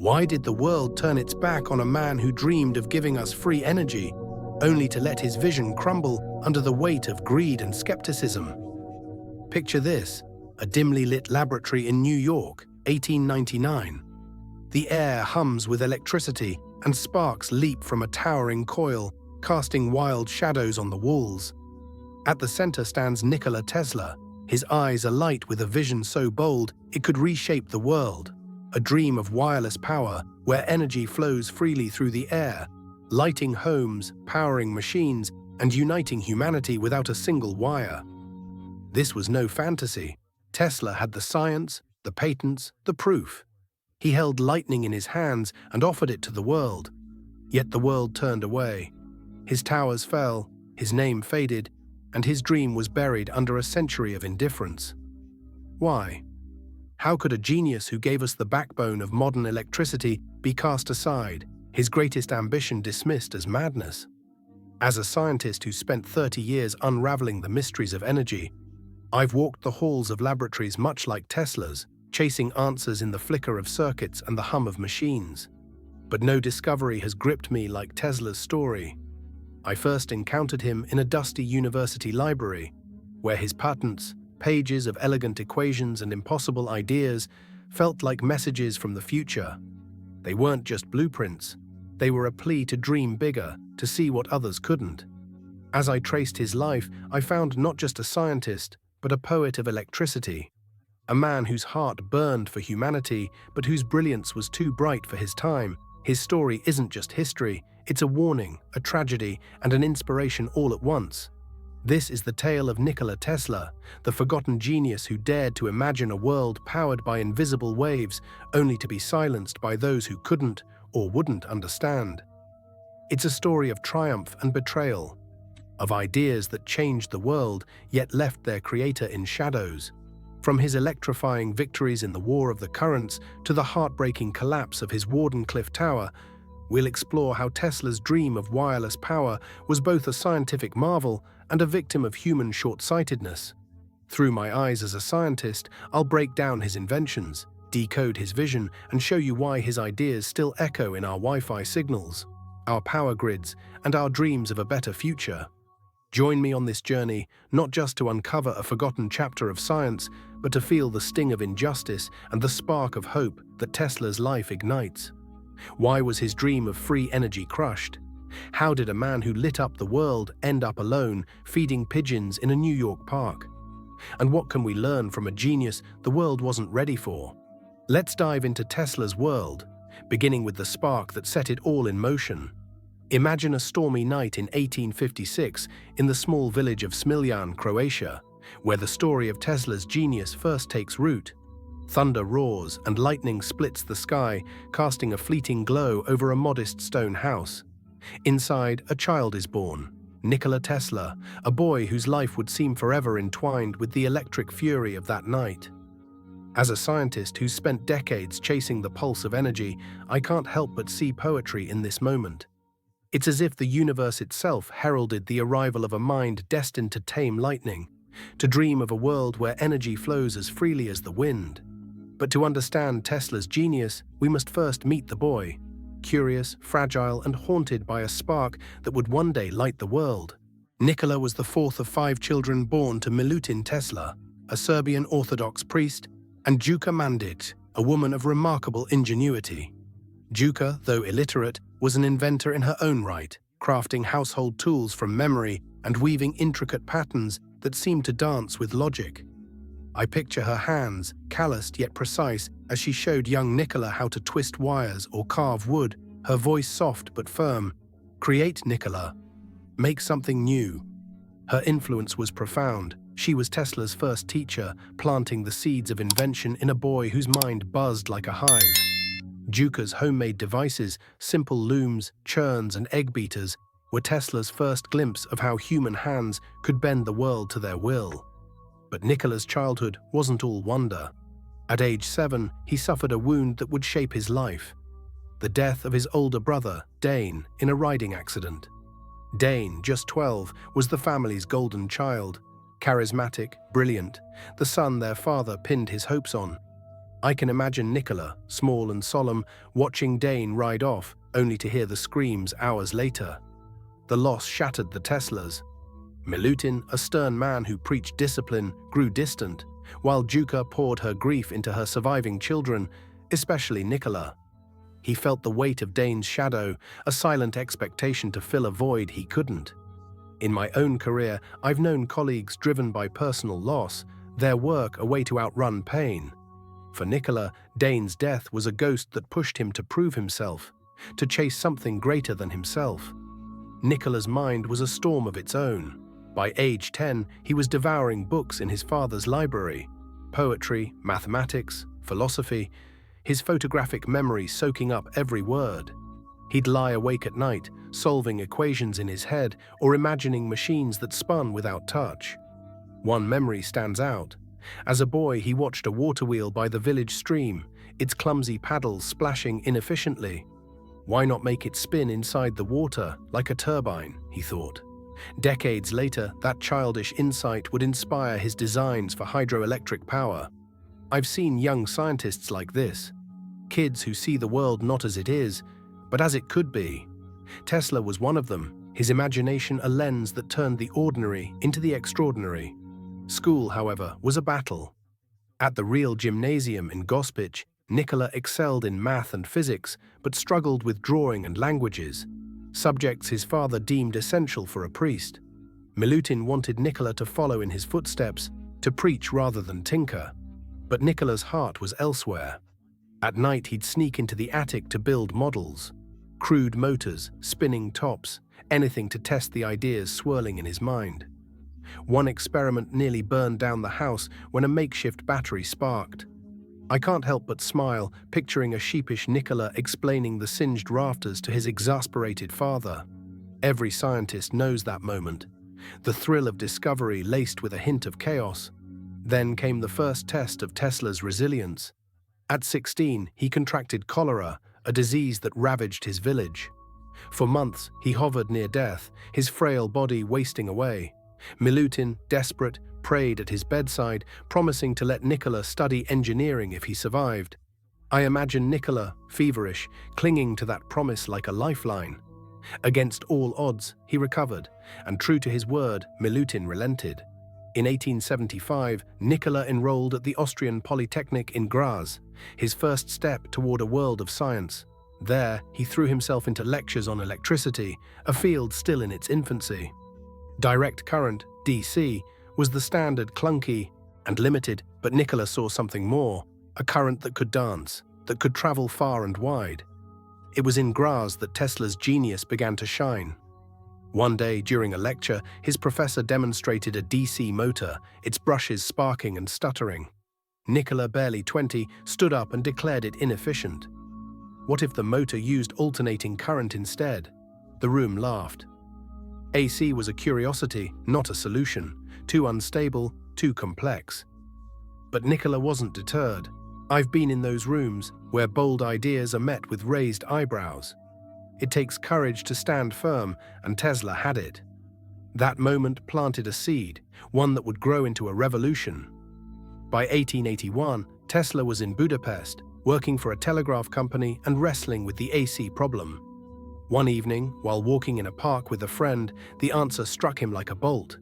Why did the world turn its back on a man who dreamed of giving us free energy, only to let his vision crumble under the weight of greed and skepticism? Picture this, a dimly lit laboratory in New York, 1899. The air hums with electricity, and sparks leap from a towering coil, casting wild shadows on the walls. At the center stands Nikola Tesla, his eyes alight with a vision so bold it could reshape the world, a dream of wireless power where energy flows freely through the air, lighting homes, powering machines, and uniting humanity without a single wire. This was no fantasy. Tesla had the science, the patents, the proof. He held lightning in his hands and offered it to the world. Yet the world turned away. His towers fell, his name faded, and his dream was buried under a century of indifference. Why? How could a genius who gave us the backbone of modern electricity be cast aside, his greatest ambition dismissed as madness? As a scientist who spent 30 years unraveling the mysteries of energy, I've walked the halls of laboratories much like Tesla's, chasing answers in the flicker of circuits and the hum of machines. But no discovery has gripped me like Tesla's story. I first encountered him in a dusty university library, where his patents, pages of elegant equations and impossible ideas, felt like messages from the future. They weren't just blueprints. They were a plea to dream bigger, to see what others couldn't. As I traced his life, I found not just a scientist, but a poet of electricity. A man whose heart burned for humanity, but whose brilliance was too bright for his time. His story isn't just history, it's a warning, a tragedy, and an inspiration all at once. This is the tale of Nikola Tesla, the forgotten genius who dared to imagine a world powered by invisible waves, only to be silenced by those who couldn't or wouldn't understand. It's a story of triumph and betrayal, of ideas that changed the world yet left their creator in shadows. From his electrifying victories in the War of the Currents to the heartbreaking collapse of his Wardenclyffe Tower, we'll explore how Tesla's dream of wireless power was both a scientific marvel and a victim of human short-sightedness. Through my eyes as a scientist, I'll break down his inventions, decode his vision, and show you why his ideas still echo in our Wi-Fi signals, our power grids, and our dreams of a better future. Join me on this journey, not just to uncover a forgotten chapter of science, but to feel the sting of injustice and the spark of hope that Tesla's life ignites. Why was his dream of free energy crushed? How did a man who lit up the world end up alone, feeding pigeons in a New York park? And what can we learn from a genius the world wasn't ready for? Let's dive into Tesla's world, beginning with the spark that set it all in motion. Imagine a stormy night in 1856 in the small village of Smiljan, Croatia, where the story of Tesla's genius first takes root. Thunder roars and lightning splits the sky, casting a fleeting glow over a modest stone house. Inside, a child is born, Nikola Tesla, a boy whose life would seem forever entwined with the electric fury of that night. As a scientist who's spent decades chasing the pulse of energy, I can't help but see poetry in this moment. It's as if the universe itself heralded the arrival of a mind destined to tame lightning, to dream of a world where energy flows as freely as the wind. But to understand Tesla's genius, we must first meet the boy, curious, fragile, and haunted by a spark that would one day light the world. Nikola was the fourth of 5 children born to Milutin Tesla, a Serbian Orthodox priest, and Đuka Mandić, a woman of remarkable ingenuity. Đuka, though illiterate, was an inventor in her own right, crafting household tools from memory and weaving intricate patterns that seemed to dance with logic. I picture her hands, calloused yet precise, as she showed young Nikola how to twist wires or carve wood, her voice soft but firm. "Create, Nikola. Make something new." Her influence was profound. She was Tesla's first teacher, planting the seeds of invention in a boy whose mind buzzed like a hive. Đuka's homemade devices, simple looms, churns, and egg beaters, were Tesla's first glimpse of how human hands could bend the world to their will. But Nikola's childhood wasn't all wonder. At age 7, he suffered a wound that would shape his life: the death of his older brother, Dane, in a riding accident. Dane, just 12, was the family's golden child. Charismatic, brilliant, the son their father pinned his hopes on. I can imagine Nikola, small and solemn, watching Dane ride off, only to hear the screams hours later. The loss shattered the Teslas. Milutin, a stern man who preached discipline, grew distant, while Juka poured her grief into her surviving children, especially Nikola. He felt the weight of Dane's shadow, a silent expectation to fill a void he couldn't. In my own career, I've known colleagues driven by personal loss, their work a way to outrun pain. For Nikola, Dane's death was a ghost that pushed him to prove himself, to chase something greater than himself. Nikola's mind was a storm of its own. By age 10, he was devouring books in his father's library, poetry, mathematics, philosophy, his photographic memory soaking up every word. He'd lie awake at night, solving equations in his head or imagining machines that spun without touch. One memory stands out. As a boy, he watched a water wheel by the village stream, its clumsy paddles splashing inefficiently. Why not make it spin inside the water, like a turbine, he thought. Decades later, that childish insight would inspire his designs for hydroelectric power. I've seen young scientists like this, kids who see the world not as it is, but as it could be. Tesla was one of them, his imagination a lens that turned the ordinary into the extraordinary. School, however, was a battle. At the real gymnasium in Gospic, Nikola excelled in math and physics, but struggled with drawing and languages, subjects his father deemed essential for a priest. Milutin wanted Nikola to follow in his footsteps, to preach rather than tinker. But Nikola's heart was elsewhere. At night he'd sneak into the attic to build models. Crude motors, spinning tops, anything to test the ideas swirling in his mind. One experiment nearly burned down the house when a makeshift battery sparked. I can't help but smile, picturing a sheepish Nikola explaining the singed rafters to his exasperated father. Every scientist knows that moment. The thrill of discovery laced with a hint of chaos. Then came the first test of Tesla's resilience. At 16, he contracted cholera, a disease that ravaged his village. For months, he hovered near death, his frail body wasting away. Milutin, desperate, prayed at his bedside, promising to let Nikola study engineering if he survived. I imagine Nikola, feverish, clinging to that promise like a lifeline. Against all odds, he recovered, and true to his word, Milutin relented. In 1875, Nikola enrolled at the Austrian Polytechnic in Graz, his first step toward a world of science. There, he threw himself into lectures on electricity, a field still in its infancy. Direct current, DC, was the standard, clunky and limited, but Nikola saw something more, a current that could dance, that could travel far and wide. It was in Graz that Tesla's genius began to shine. One day, during a lecture, his professor demonstrated a DC motor, its brushes sparking and stuttering. Nikola, barely 20, stood up and declared it inefficient. What if the motor used alternating current instead? The room laughed. AC was a curiosity, not a solution, too unstable, too complex. But Nikola wasn't deterred. I've been in those rooms where bold ideas are met with raised eyebrows. It takes courage to stand firm, and Tesla had it. That moment planted a seed, one that would grow into a revolution. By 1881, Tesla was in Budapest, working for a telegraph company and wrestling with the AC problem. One evening, while walking in a park with a friend, the answer struck him like a bolt.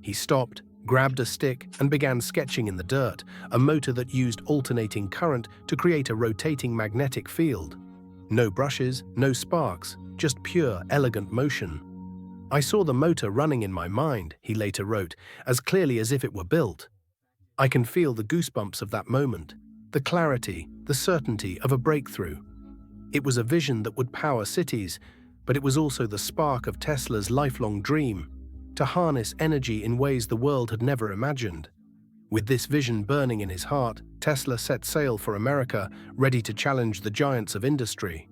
He stopped, grabbed a stick, and began sketching in the dirt, a motor that used alternating current to create a rotating magnetic field. No brushes, no sparks, just pure, elegant motion. I saw the motor running in my mind, he later wrote, as clearly as if it were built. I can feel the goosebumps of that moment, the clarity, the certainty of a breakthrough. It was a vision that would power cities, but it was also the spark of Tesla's lifelong dream, to harness energy in ways the world had never imagined. With this vision burning in his heart, Tesla set sail for America, ready to challenge the giants of industry.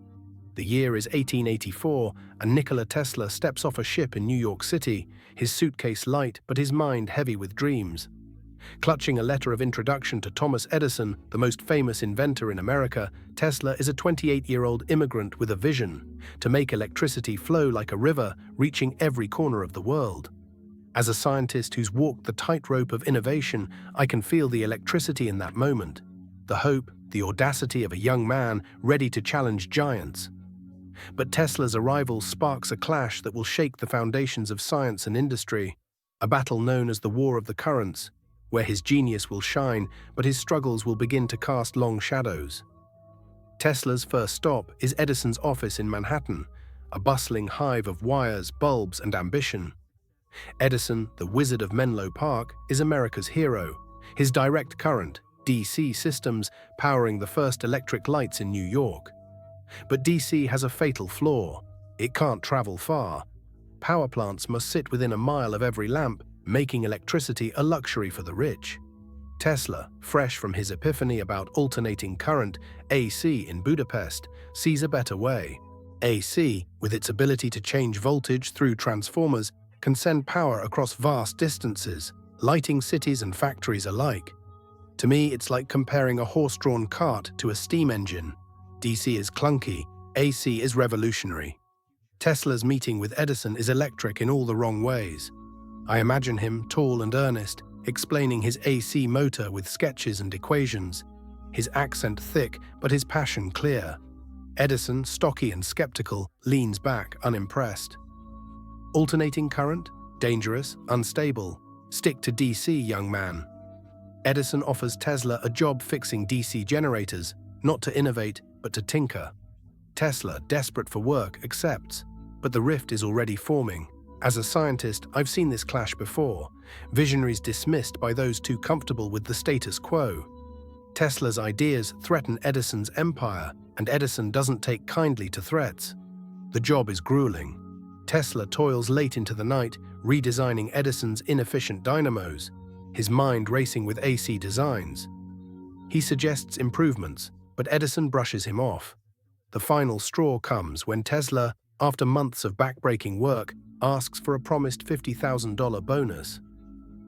The year is 1884, and Nikola Tesla steps off a ship in New York City, his suitcase light but his mind heavy with dreams. Clutching a letter of introduction to Thomas Edison, the most famous inventor in America, Tesla is a 28-year-old immigrant with a vision to make electricity flow like a river, reaching every corner of the world. As a scientist who's walked the tightrope of innovation, I can feel the electricity in that moment, the hope, the audacity of a young man ready to challenge giants. But Tesla's arrival sparks a clash that will shake the foundations of science and industry, a battle known as the War of the Currents, where his genius will shine, but his struggles will begin to cast long shadows. Tesla's first stop is Edison's office in Manhattan, a bustling hive of wires, bulbs, and ambition. Edison, the Wizard of Menlo Park, is America's hero, his direct current, DC systems, powering the first electric lights in New York. But DC has a fatal flaw. It can't travel far. Power plants must sit within a mile of every lamp, making electricity a luxury for the rich. Tesla, fresh from his epiphany about alternating current, AC, in Budapest, sees a better way. AC, with its ability to change voltage through transformers, can send power across vast distances, lighting cities and factories alike. To me, it's like comparing a horse-drawn cart to a steam engine. DC is clunky, AC is revolutionary. Tesla's meeting with Edison is electric in all the wrong ways. I imagine him, tall and earnest, explaining his AC motor with sketches and equations, his accent thick but his passion clear. Edison, stocky and skeptical, leans back, unimpressed. Alternating current? Dangerous, unstable. Stick to DC, young man. Edison offers Tesla a job fixing DC generators, not to innovate, but to tinker. Tesla, desperate for work, accepts, but the rift is already forming. As a scientist, I've seen this clash before, visionaries dismissed by those too comfortable with the status quo. Tesla's ideas threaten Edison's empire, and Edison doesn't take kindly to threats. The job is grueling. Tesla toils late into the night, redesigning Edison's inefficient dynamos, his mind racing with AC designs. He suggests improvements, but Edison brushes him off. The final straw comes when Tesla, after months of backbreaking work, asks for a promised $50,000 bonus.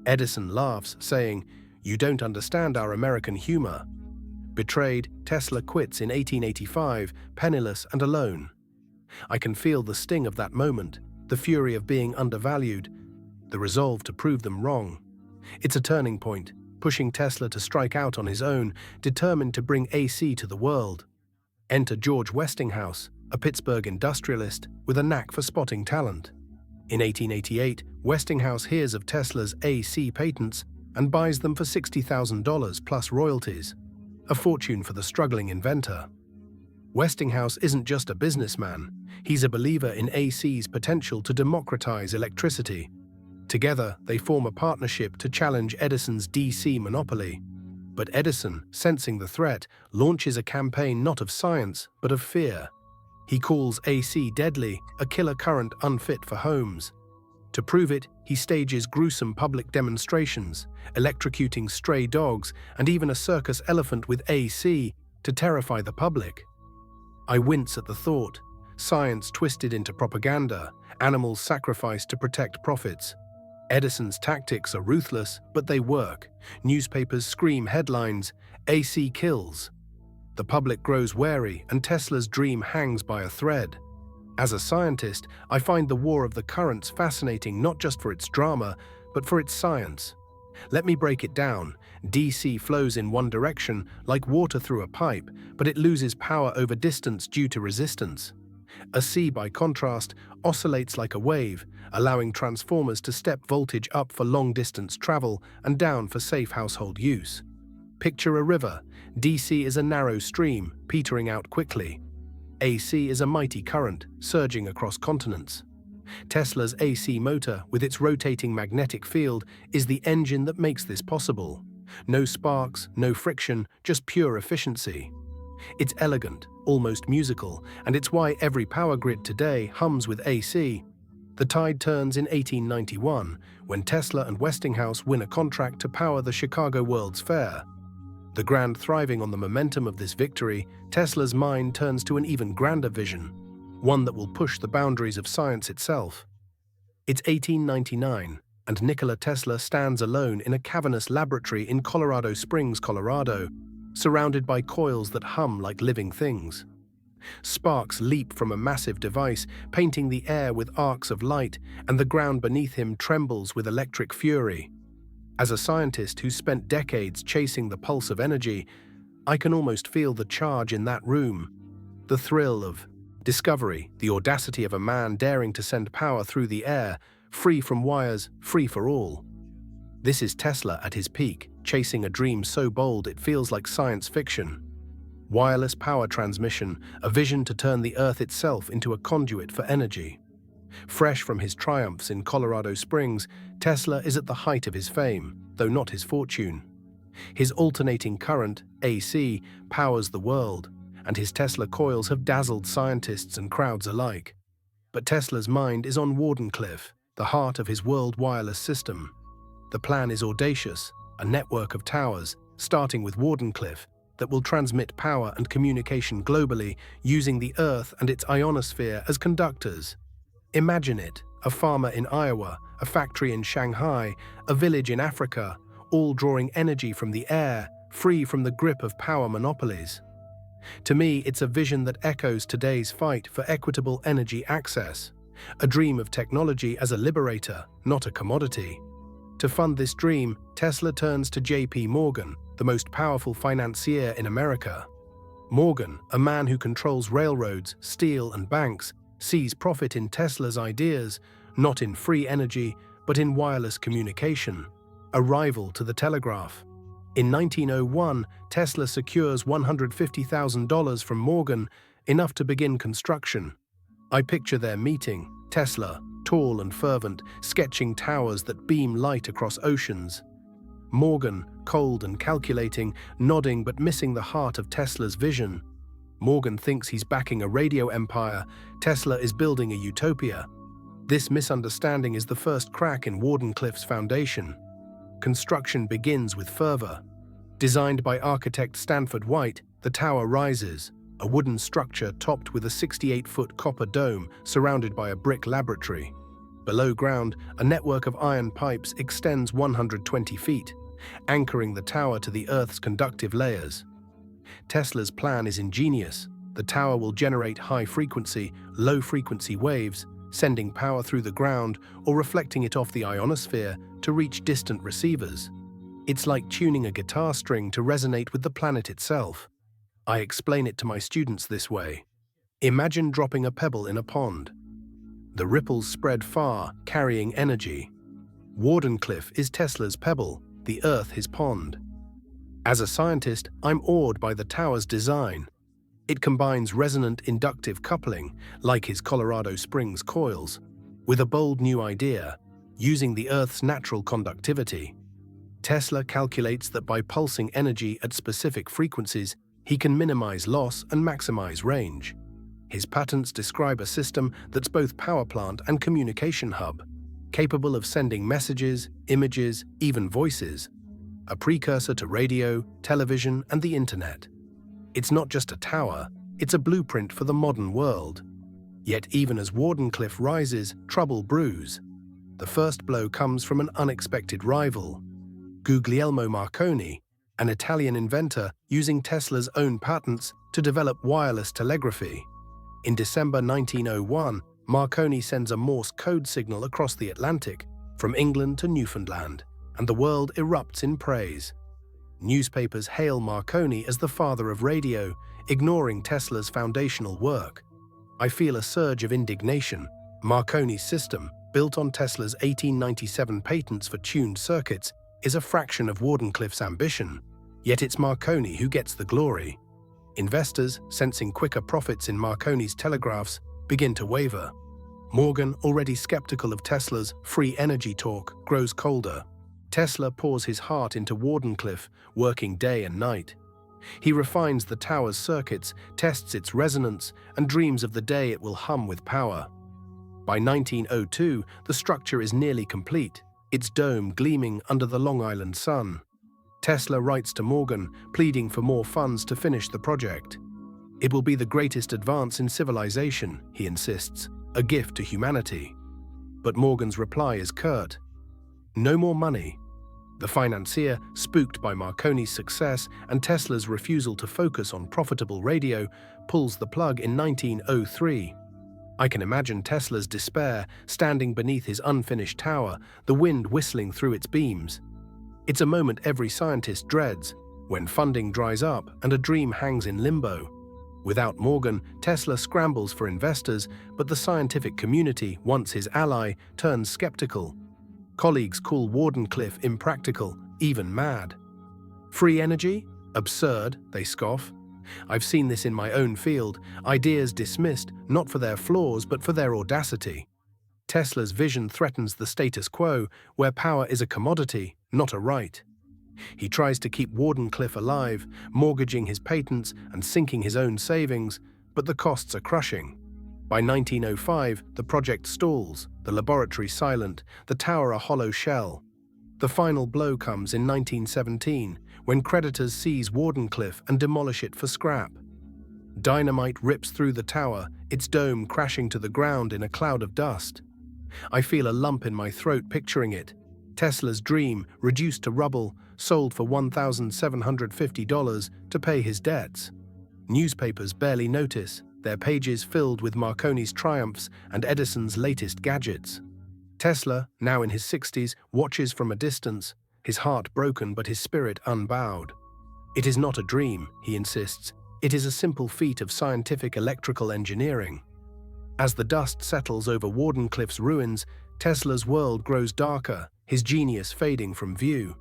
Edison laughs, saying, "You don't understand our American humor." Betrayed, Tesla quits in 1885, penniless and alone. I can feel the sting of that moment, the fury of being undervalued, the resolve to prove them wrong. It's a turning point, pushing Tesla to strike out on his own, determined to bring AC to the world. Enter George Westinghouse, a Pittsburgh industrialist with a knack for spotting talent. In 1888, Westinghouse hears of Tesla's AC patents and buys them for $60,000 plus royalties, a fortune for the struggling inventor. Westinghouse isn't just a businessman, he's a believer in AC's potential to democratize electricity. Together, they form a partnership to challenge Edison's DC monopoly. But Edison, sensing the threat, launches a campaign not of science, but of fear. He calls AC deadly, a killer current unfit for homes. To prove it, he stages gruesome public demonstrations, electrocuting stray dogs and even a circus elephant with AC to terrify the public. I wince at the thought. Science twisted into propaganda, animals sacrificed to protect profits. Edison's tactics are ruthless, but they work. Newspapers scream headlines, "AC kills." The public grows wary, and Tesla's dream hangs by a thread. As a scientist, I find the War of the Currents fascinating not just for its drama, but for its science. Let me break it down. DC flows in one direction, like water through a pipe, but it loses power over distance due to resistance. AC, by contrast, oscillates like a wave, allowing transformers to step voltage up for long-distance travel and down for safe household use. Picture a river. DC is a narrow stream, petering out quickly. AC is a mighty current, surging across continents. Tesla's AC motor, with its rotating magnetic field, is the engine that makes this possible. No sparks, no friction, just pure efficiency. It's elegant, almost musical, and it's why every power grid today hums with AC. The tide turns in 1891, when Tesla and Westinghouse win a contract to power the Chicago World's Fair. The grand thriving on the momentum of this victory, Tesla's mind turns to an even grander vision, one that will push the boundaries of science itself. It's 1899, and Nikola Tesla stands alone in a cavernous laboratory in Colorado Springs, Colorado, surrounded by coils that hum like living things. Sparks leap from a massive device, painting the air with arcs of light, and the ground beneath him trembles with electric fury. As a scientist who spent decades chasing the pulse of energy, I can almost feel the charge in that room. The thrill of discovery, the audacity of a man daring to send power through the air, free from wires, free for all. This is Tesla at his peak, chasing a dream so bold it feels like science fiction. Wireless power transmission, a vision to turn the Earth itself into a conduit for energy. Fresh from his triumphs in Colorado Springs, Tesla is at the height of his fame, though not his fortune. His alternating current, AC, powers the world, and his Tesla coils have dazzled scientists and crowds alike. But Tesla's mind is on Wardenclyffe, the heart of his world wireless system. The plan is audacious, a network of towers, starting with Wardenclyffe, that will transmit power and communication globally using the Earth and its ionosphere as conductors. Imagine it, a farmer in Iowa, a factory in Shanghai, a village in Africa, all drawing energy from the air, free from the grip of power monopolies. To me, it's a vision that echoes today's fight for equitable energy access, a dream of technology as a liberator, not a commodity. To fund this dream, Tesla turns to J.P. Morgan, the most powerful financier in America. Morgan, a man who controls railroads, steel, and banks, sees profit in Tesla's ideas, not in free energy, but in wireless communication, a rival to the telegraph. In 1901, Tesla secures $150,000 from Morgan, enough to begin construction. I picture their meeting, Tesla, tall and fervent, sketching towers that beam light across oceans. Morgan, cold and calculating, nodding but missing the heart of Tesla's vision. Morgan thinks he's backing a radio empire. Tesla is building a utopia. This misunderstanding is the first crack in Wardenclyffe's foundation. Construction begins with fervor. Designed by architect Stanford White, the tower rises, a wooden structure topped with a 68-foot copper dome surrounded by a brick laboratory. Below ground, a network of iron pipes extends 120 feet, anchoring the tower to the Earth's conductive layers. Tesla's plan is ingenious. The tower will generate high-frequency, low-frequency waves, sending power through the ground or reflecting it off the ionosphere to reach distant receivers. It's like tuning a guitar string to resonate with the planet itself. I explain it to my students this way. Imagine dropping a pebble in a pond. The ripples spread far, carrying energy. Wardenclyffe is Tesla's pebble, the Earth his pond. As a scientist, I'm awed by the tower's design. It combines resonant inductive coupling, like his Colorado Springs coils, with a bold new idea, using the Earth's natural conductivity. Tesla calculates that by pulsing energy at specific frequencies, he can minimize loss and maximize range. His patents describe a system that's both power plant and communication hub, capable of sending messages, images, even voices, a precursor to radio, television, and the internet. It's not just a tower, it's a blueprint for the modern world. Yet even as Wardenclyffe rises, trouble brews. The first blow comes from an unexpected rival. Guglielmo Marconi, an Italian inventor using Tesla's own patents to develop wireless telegraphy. In December 1901, Marconi sends a Morse code signal across the Atlantic, from England to Newfoundland, and the world erupts in praise. Newspapers hail Marconi as the father of radio, ignoring Tesla's foundational work. I feel a surge of indignation. Marconi's system, built on Tesla's 1897 patents for tuned circuits, is a fraction of Wardenclyffe's ambition, yet it's Marconi who gets the glory. Investors, sensing quicker profits in Marconi's telegraphs, begin to waver. Morgan, already skeptical of Tesla's free energy talk, grows colder. Tesla pours his heart into Wardenclyffe, working day and night. He refines the tower's circuits, tests its resonance, and dreams of the day it will hum with power. By 1902, the structure is nearly complete, its dome gleaming under the Long Island sun. Tesla writes to Morgan, pleading for more funds to finish the project. It will be the greatest advance in civilization, he insists, a gift to humanity. But Morgan's reply is curt. No more money. The financier, spooked by Marconi's success and Tesla's refusal to focus on profitable radio, pulls the plug in 1903. I can imagine Tesla's despair, standing beneath his unfinished tower, the wind whistling through its beams. It's a moment every scientist dreads. when funding dries up and a dream hangs in limbo. Without Morgan, Tesla scrambles for investors, but the scientific community, once his ally, turns skeptical. Colleagues call Wardenclyffe impractical, even mad. Free energy? Absurd, they scoff. I've seen this in my own field, ideas dismissed not for their flaws but for their audacity. Tesla's vision threatens the status quo, where power is a commodity, not a right. He tries to keep Wardenclyffe alive, mortgaging his patents and sinking his own savings, but the costs are crushing. By 1905, the project stalls, the laboratory silent, the tower a hollow shell. The final blow comes in 1917, when creditors seize Wardenclyffe and demolish it for scrap. Dynamite rips through the tower, its dome crashing to the ground in a cloud of dust. I feel a lump in my throat picturing it. Tesla's dream, reduced to rubble, sold for $1,750 to pay his debts. Newspapers barely notice, their pages filled with Marconi's triumphs and Edison's latest gadgets. Tesla, now in his 60s, watches from a distance, his heart broken but his spirit unbowed. It is not a dream, he insists. It is a simple feat of scientific electrical engineering. As the dust settles over Wardenclyffe's ruins, Tesla's world grows darker, his genius fading from view.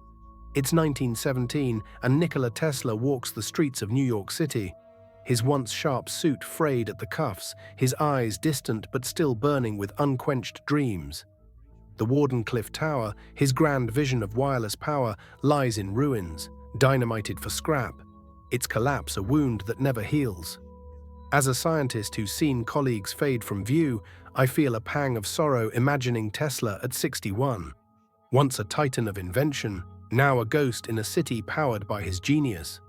It's 1917, and Nikola Tesla walks the streets of New York City, his once sharp suit frayed at the cuffs, his eyes distant but still burning with unquenched dreams. The Wardenclyffe Tower, his grand vision of wireless power, lies in ruins, dynamited for scrap, its collapse a wound that never heals. As a scientist who's seen colleagues fade from view, I feel a pang of sorrow imagining Tesla at 61. Once a titan of invention, now a ghost in a city powered by his genius.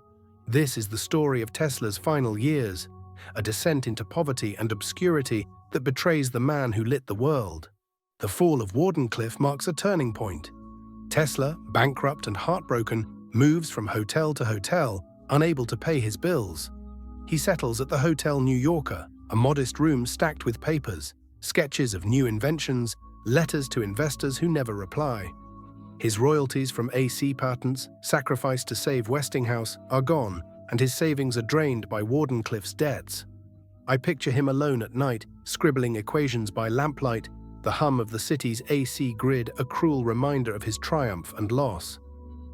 This is the story of Tesla's final years, a descent into poverty and obscurity that betrays the man who lit the world. The fall of Wardenclyffe marks a turning point. Tesla, bankrupt and heartbroken, moves from hotel to hotel, unable to pay his bills. He settles at the Hotel New Yorker, a modest room stacked with papers, sketches of new inventions, letters to investors who never reply. His royalties from AC patents, sacrificed to save Westinghouse, are gone, and his savings are drained by Wardenclyffe's debts. I picture him alone at night, scribbling equations by lamplight, the hum of the city's AC grid a cruel reminder of his triumph and loss.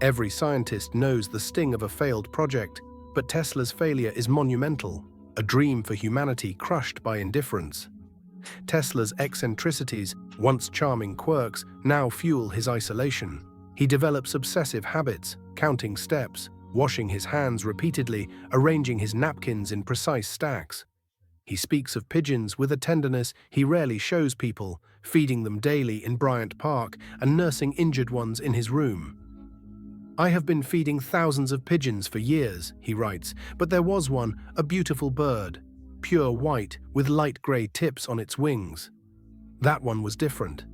Every scientist knows the sting of a failed project, but Tesla's failure is monumental, a dream for humanity crushed by indifference. Tesla's eccentricities, once charming quirks, now fuel his isolation. He develops obsessive habits, counting steps, washing his hands repeatedly, arranging his napkins in precise stacks. He speaks of pigeons with a tenderness he rarely shows people, feeding them daily in Bryant Park and nursing injured ones in his room. "I have been feeding thousands of pigeons for years," he writes, "but there was one, a beautiful bird, pure white with light grey tips on its wings. That one was different."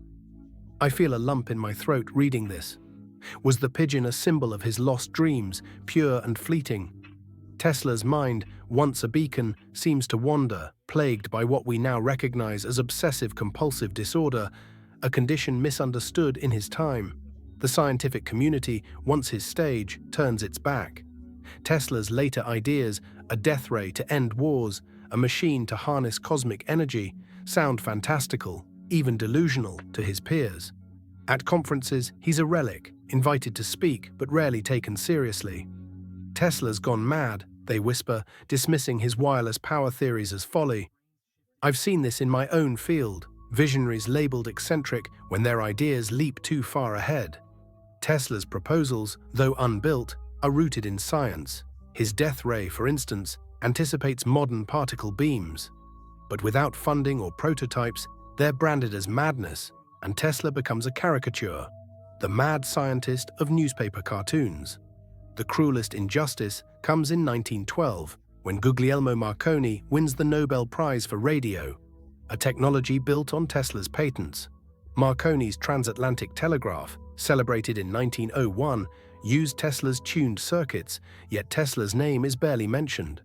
I feel a lump in my throat reading this. Was the pigeon a symbol of his lost dreams, pure and fleeting? Tesla's mind, once a beacon, seems to wander, plagued by what we now recognize as obsessive-compulsive disorder, a condition misunderstood in his time. The scientific community, once his stage, turns its back. Tesla's later ideas, a death ray to end wars, a machine to harness cosmic energy, sound fantastical, even delusional, to his peers. At conferences, he's a relic, invited to speak but rarely taken seriously. "Tesla's gone mad," they whisper, dismissing his wireless power theories as folly. I've seen this in my own field, visionaries labeled eccentric when their ideas leap too far ahead. Tesla's proposals, though unbuilt, are rooted in science. His death ray, for instance, anticipates modern particle beams. But without funding or prototypes, they're branded as madness, and Tesla becomes a caricature, the mad scientist of newspaper cartoons. The cruelest injustice comes in 1912, when Guglielmo Marconi wins the Nobel Prize for radio, a technology built on Tesla's patents. Marconi's transatlantic telegraph, celebrated in 1901, used Tesla's tuned circuits, yet Tesla's name is barely mentioned.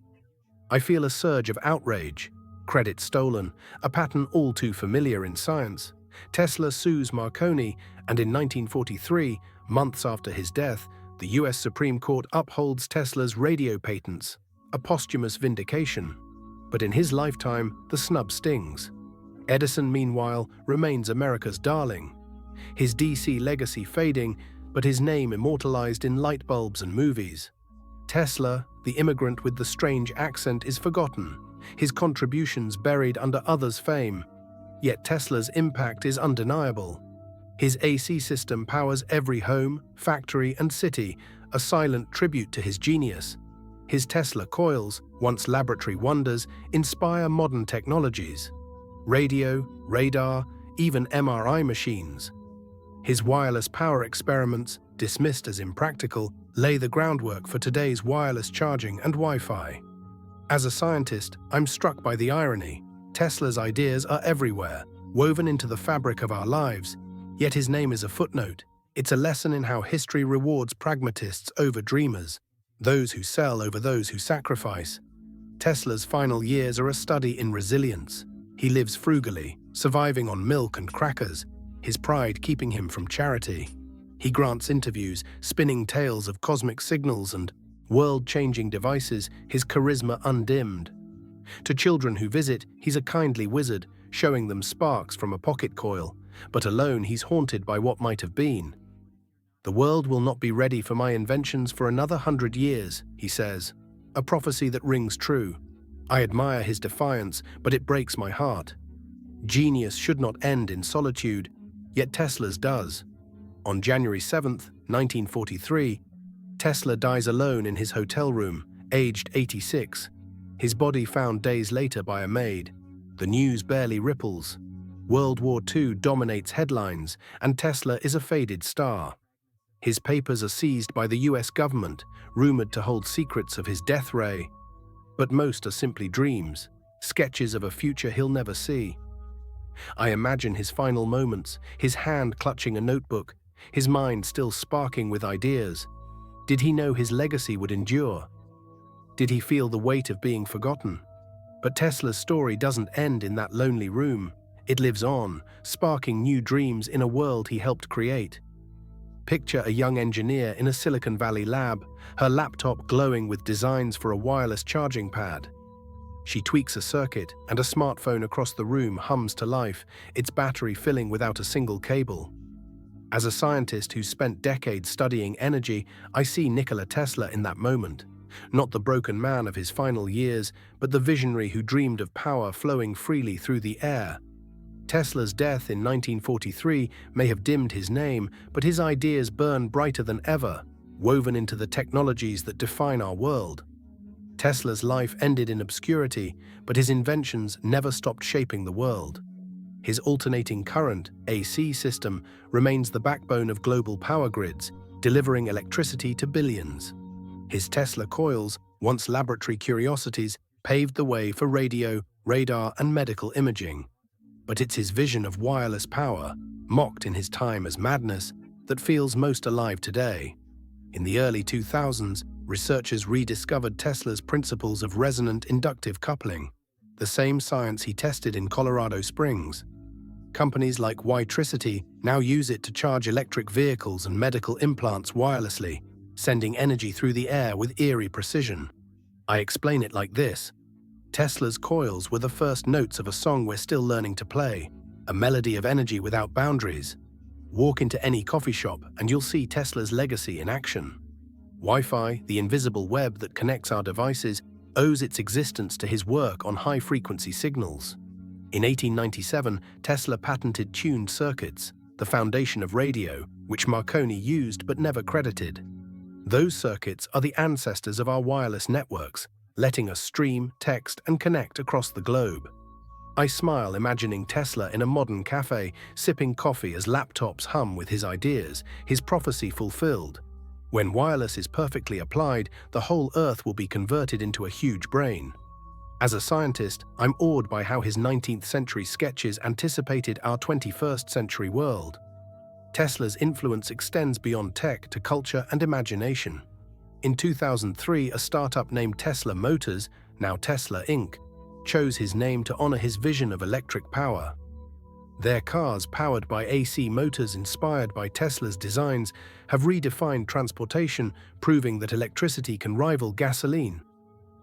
I feel a surge of outrage. Credit stolen, a pattern all too familiar in science. Tesla sues Marconi, and in 1943, months after his death, The US Supreme Court upholds Tesla's radio patents, a posthumous vindication. But in his lifetime, the snub stings. Edison, meanwhile, remains America's darling. His DC legacy fading, but his name immortalized in light bulbs and movies. Tesla, the immigrant with the strange accent, is forgotten, his contributions buried under others' fame. Yet Tesla's impact is undeniable. His AC system powers every home, factory, and city, a silent tribute to his genius. His Tesla coils, once laboratory wonders, inspire modern technologies. Radio, radar, even MRI machines. His wireless power experiments, dismissed as impractical, lay the groundwork for today's wireless charging and Wi-Fi. As a scientist, I'm struck by the irony. Tesla's ideas are everywhere, woven into the fabric of our lives, yet his name is a footnote. It's a lesson in how history rewards pragmatists over dreamers, those who sell over those who sacrifice. Tesla's final years are a study in resilience. He lives frugally, surviving on milk and crackers, his pride keeping him from charity. He grants interviews, spinning tales of cosmic signals and world-changing devices, his charisma undimmed. To children who visit, he's a kindly wizard, showing them sparks from a pocket coil, but alone he's haunted by what might have been. The world will not be ready for my inventions for another 100 years, he says, a prophecy that rings true. I admire his defiance, but it breaks my heart. Genius should not end in solitude, yet Tesla's does. On January 7, 1943, Tesla dies alone in his hotel room, aged 86. His body found days later by a maid. The news barely ripples. World War II dominates headlines, and Tesla is a faded star. His papers are seized by the US government, rumored to hold secrets of his death ray. But most are simply dreams, sketches of a future he'll never see. I imagine his final moments, his hand clutching a notebook, his mind still sparking with ideas. Did he know his legacy would endure? Did he feel the weight of being forgotten? But Tesla's story doesn't end in that lonely room. It lives on, sparking new dreams in a world he helped create. Picture a young engineer in a Silicon Valley lab, her laptop glowing with designs for a wireless charging pad. She tweaks a circuit, and a smartphone across the room hums to life, its battery filling without a single cable. As a scientist who's spent decades studying energy, I see Nikola Tesla in that moment. Not the broken man of his final years, but the visionary who dreamed of power flowing freely through the air. Tesla's death in 1943 may have dimmed his name, but his ideas burn brighter than ever, woven into the technologies that define our world. Tesla's life ended in obscurity, but his inventions never stopped shaping the world. His alternating current, AC system, remains the backbone of global power grids, delivering electricity to billions. His Tesla coils, once laboratory curiosities, paved the way for radio, radar, and medical imaging. But it's his vision of wireless power, mocked in his time as madness, that feels most alive today. In the early 2000s, researchers rediscovered Tesla's principles of resonant inductive coupling, the same science he tested in Colorado Springs. Companies like Wardenclyffe now use it to charge electric vehicles and medical implants wirelessly, sending energy through the air with eerie precision. I explain it like this. Tesla's coils were the first notes of a song we're still learning to play, a melody of energy without boundaries. Walk into any coffee shop and you'll see Tesla's legacy in action. Wi-Fi, the invisible web that connects our devices, owes its existence to his work on high-frequency signals. In 1897, Tesla patented tuned circuits, the foundation of radio, which Marconi used but never credited. Those circuits are the ancestors of our wireless networks, letting us stream, text, and connect across the globe. I smile imagining Tesla in a modern cafe, sipping coffee as laptops hum with his ideas, his prophecy fulfilled. When wireless is perfectly applied, the whole Earth will be converted into a huge brain. As a scientist, I'm awed by how his 19th century sketches anticipated our 21st century world. Tesla's influence extends beyond tech to culture and imagination. In 2003, a startup named Tesla Motors, now Tesla Inc., chose his name to honor his vision of electric power. Their cars, powered by AC motors inspired by Tesla's designs, have redefined transportation, proving that electricity can rival gasoline.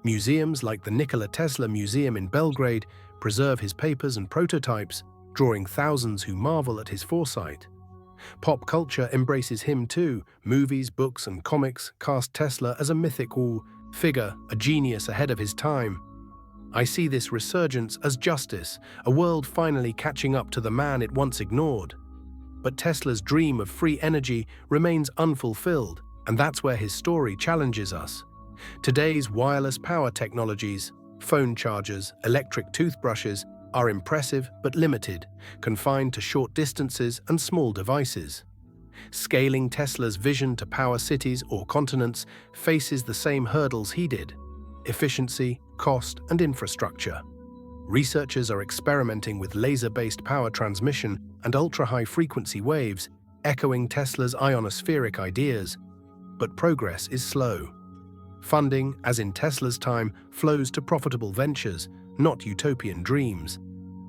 Museums like the Nikola Tesla Museum in Belgrade preserve his papers and prototypes, drawing thousands who marvel at his foresight. Pop culture embraces him too. Movies, books, and comics cast Tesla as a mythical figure, a genius ahead of his time. I see this resurgence as justice, a world finally catching up to the man it once ignored. But Tesla's dream of free energy remains unfulfilled, and that's where his story challenges us. Today's wireless power technologies, phone chargers, electric toothbrushes, are impressive but limited, confined to short distances and small devices. Scaling Tesla's vision to power cities or continents faces the same hurdles he did: efficiency, cost, and infrastructure. Researchers are experimenting with laser-based power transmission and ultra-high-frequency waves, echoing Tesla's ionospheric ideas. But progress is slow. Funding, as in Tesla's time, flows to profitable ventures, not utopian dreams.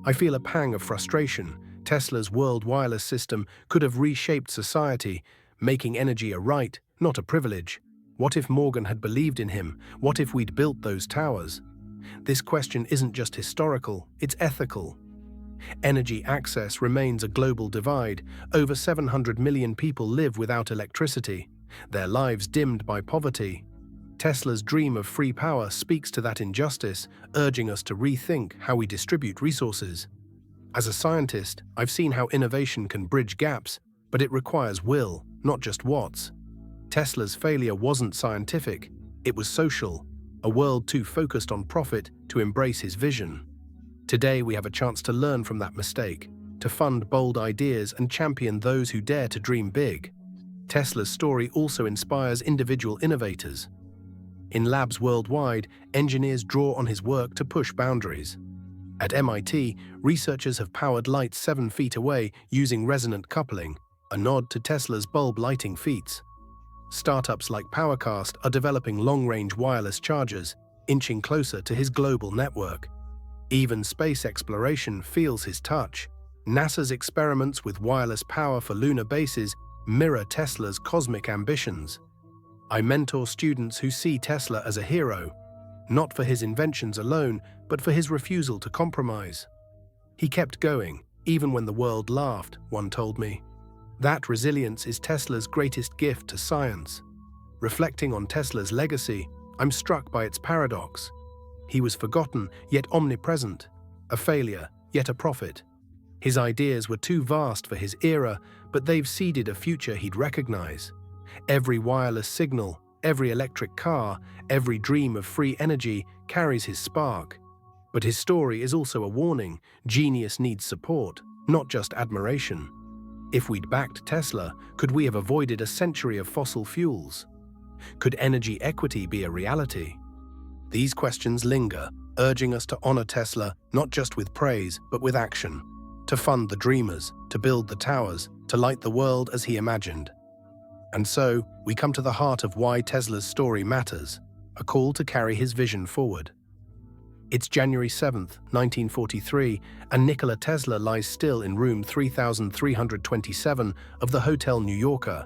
I feel a pang of frustration. Tesla's world wireless system could have reshaped society, making energy a right, not a privilege. What if Morgan had believed in him? What if we'd built those towers? This question isn't just historical, it's ethical. Energy access remains a global divide. Over 700 million people live without electricity, their lives dimmed by poverty. Tesla's dream of free power speaks to that injustice, urging us to rethink how we distribute resources. As a scientist, I've seen how innovation can bridge gaps, but it requires will, not just what's. Tesla's failure wasn't scientific, it was social, a world too focused on profit to embrace his vision. Today we have a chance to learn from that mistake, to fund bold ideas and champion those who dare to dream big. Tesla's story also inspires individual innovators. In labs worldwide, engineers draw on his work to push boundaries. At MIT, researchers have powered lights 7 feet away using resonant coupling, a nod to Tesla's bulb lighting feats. Startups like PowerCast are developing long-range wireless chargers, inching closer to his global network. Even space exploration feels his touch. NASA's experiments with wireless power for lunar bases mirror Tesla's cosmic ambitions. I mentor students who see Tesla as a hero, not for his inventions alone, but for his refusal to compromise. He kept going, even when the world laughed, one told me. That resilience is Tesla's greatest gift to science. Reflecting on Tesla's legacy, I'm struck by its paradox. He was forgotten, yet omnipresent, a failure, yet a prophet. His ideas were too vast for his era, but they've seeded a future he'd recognize. Every wireless signal, every electric car, every dream of free energy carries his spark. But his story is also a warning. Genius needs support, not just admiration. If we'd backed Tesla, could we have avoided a century of fossil fuels? Could energy equity be a reality? These questions linger, urging us to honor Tesla not just with praise, but with action. To fund the dreamers, to build the towers, to light the world as he imagined. And so, we come to the heart of why Tesla's story matters, a call to carry his vision forward. It's January 7th, 1943, and Nikola Tesla lies still in room 3327 of the Hotel New Yorker,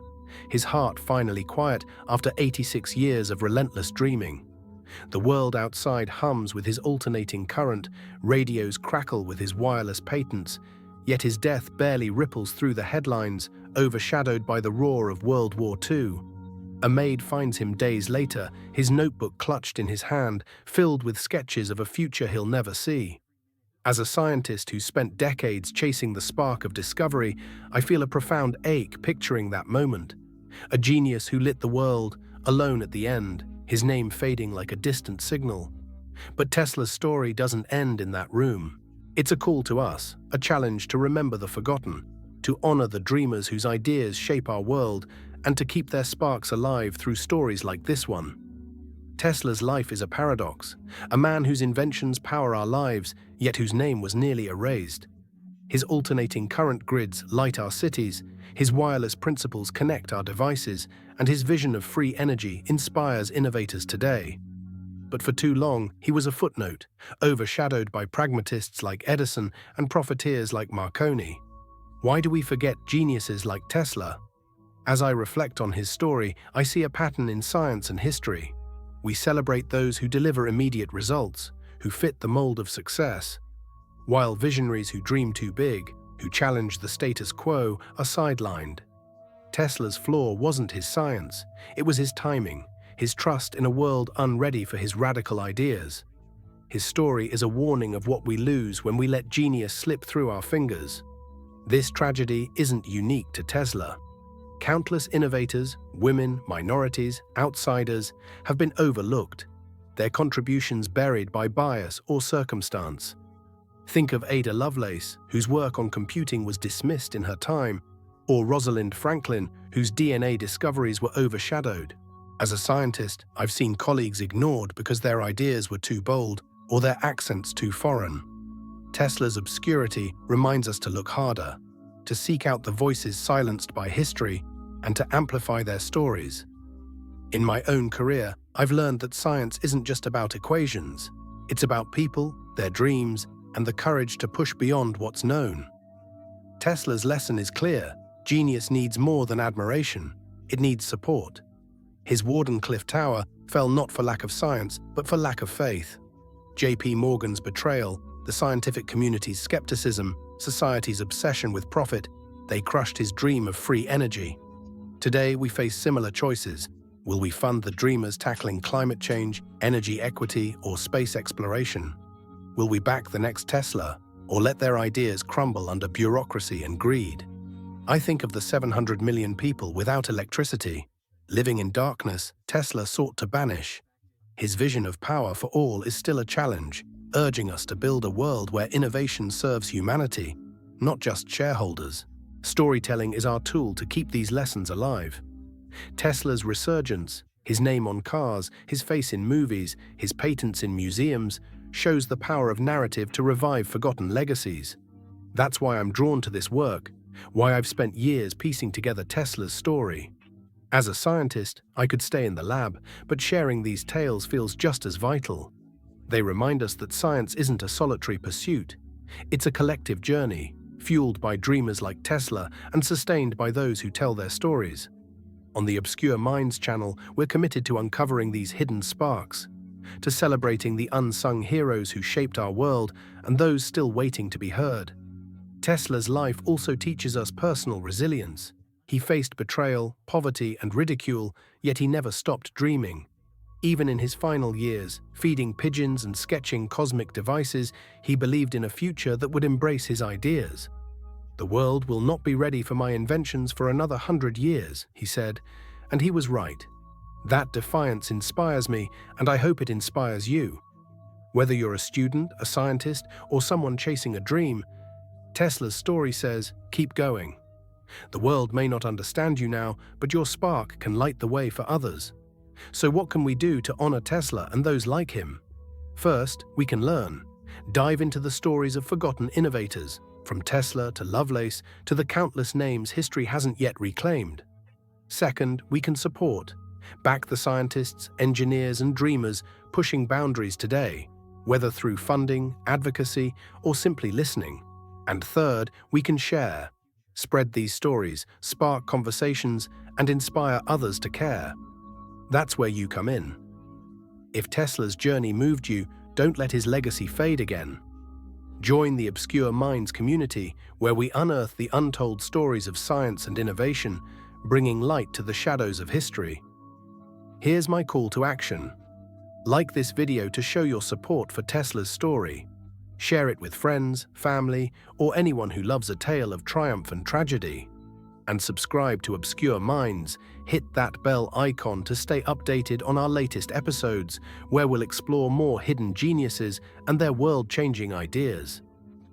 his heart finally quiet after 86 years of relentless dreaming. The world outside hums with his alternating current, radios crackle with his wireless patents, yet his death barely ripples through the headlines, overshadowed by the roar of World War II. A maid finds him days later, his notebook clutched in his hand, filled with sketches of a future he'll never see. As a scientist who spent decades chasing the spark of discovery, I feel a profound ache picturing that moment. A genius who lit the world, alone at the end, his name fading like a distant signal. But Tesla's story doesn't end in that room. It's a call to us, a challenge to remember the forgotten, to honor the dreamers whose ideas shape our world, and to keep their sparks alive through stories like this one. Tesla's life is a paradox, a man whose inventions power our lives, yet whose name was nearly erased. His alternating current grids light our cities, his wireless principles connect our devices, and his vision of free energy inspires innovators today. but for too long he was a footnote, overshadowed by pragmatists like Edison and profiteers like Marconi. Why do we forget geniuses like Tesla? As I reflect on his story, I see a pattern in science and history. We celebrate those who deliver immediate results, who fit the mold of success, while visionaries who dream too big, who challenge the status quo, are sidelined. Tesla's flaw wasn't his science, it was his timing, his trust in a world unready for his radical ideas. His story is a warning of what we lose when we let genius slip through our fingers. This tragedy isn't unique to Tesla. Countless innovators, women, minorities, outsiders have been overlooked, their contributions buried by bias or circumstance. Think of Ada Lovelace, whose work on computing was dismissed in her time, or Rosalind Franklin, whose DNA discoveries were overshadowed. As a scientist, I've seen colleagues ignored because their ideas were too bold or their accents too foreign. Tesla's obscurity reminds us to look harder, to seek out the voices silenced by history, and to amplify their stories. In my own career, I've learned that science isn't just about equations. It's about people, their dreams, and the courage to push beyond what's known. Tesla's lesson is clear. Genius needs more than admiration. It needs support. His Wardenclyffe Tower fell not for lack of science, but for lack of faith. J.P. Morgan's betrayal, the scientific community's skepticism, society's obsession with profit, they crushed his dream of free energy. Today, we face similar choices. Will we fund the dreamers tackling climate change, energy equity, or space exploration? Will we back the next Tesla, or let their ideas crumble under bureaucracy and greed? I think of the 700 million people without electricity, living in darkness Tesla sought to banish. His vision of power for all is still a challenge, urging us to build a world where innovation serves humanity, not just shareholders. Storytelling is our tool to keep these lessons alive. Tesla's resurgence, his name on cars, his face in movies, his patents in museums, shows the power of narrative to revive forgotten legacies. That's why I'm drawn to this work, why I've spent years piecing together Tesla's story. As a scientist, I could stay in the lab, but sharing these tales feels just as vital. They remind us that science isn't a solitary pursuit. It's a collective journey, fueled by dreamers like Tesla and sustained by those who tell their stories. On the Obscure Minds channel, we're committed to uncovering these hidden sparks, to celebrating the unsung heroes who shaped our world and those still waiting to be heard. Tesla's life also teaches us personal resilience. He faced betrayal, poverty, and ridicule, yet he never stopped dreaming. Even in his final years, feeding pigeons and sketching cosmic devices, he believed in a future that would embrace his ideas. "The world will not be ready for my inventions for another 100 years, he said, and he was right. That defiance inspires me, and I hope it inspires you. Whether you're a student, a scientist, or someone chasing a dream, Tesla's story says, keep going. The world may not understand you now, but your spark can light the way for others. So what can we do to honor Tesla and those like him? First, we can learn. Dive into the stories of forgotten innovators, from Tesla to Lovelace to the countless names history hasn't yet reclaimed. Second, we can support. Back the scientists, engineers, and dreamers pushing boundaries today, whether through funding, advocacy, or simply listening. And third, we can share. Spread these stories, spark conversations, and inspire others to care. That's where you come in. If Tesla's journey moved you, don't let his legacy fade again. Join the Obscure Minds community, where we unearth the untold stories of science and innovation, bringing light to the shadows of history. Here's my call to action. Like this video to show your support for Tesla's story. Share it with friends, family, or anyone who loves a tale of triumph and tragedy. And subscribe to Obscure Minds. Hit that bell icon to stay updated on our latest episodes, where we'll explore more hidden geniuses and their world-changing ideas.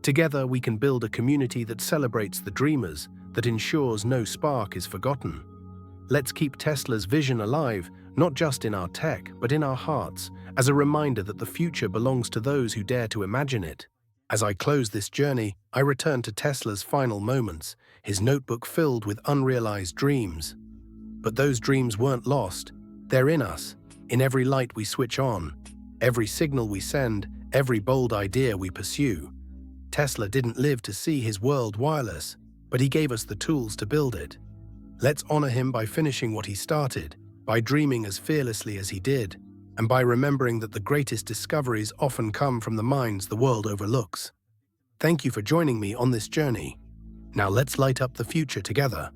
Together, we can build a community that celebrates the dreamers, that ensures no spark is forgotten. Let's keep Tesla's vision alive, not just in our tech, but in our hearts, as a reminder that the future belongs to those who dare to imagine it. As I close this journey, I return to Tesla's final moments, his notebook filled with unrealized dreams. But those dreams weren't lost. They're in us, in every light we switch on, Every signal we send, every bold idea we pursue. Tesla didn't live to see his world wireless, but he gave us the tools to build it. Let's honor him by finishing what he started, by dreaming as fearlessly as he did, and by remembering that the greatest discoveries often come from the minds the world overlooks. Thank you for joining me on this journey. Now let's light up the future together.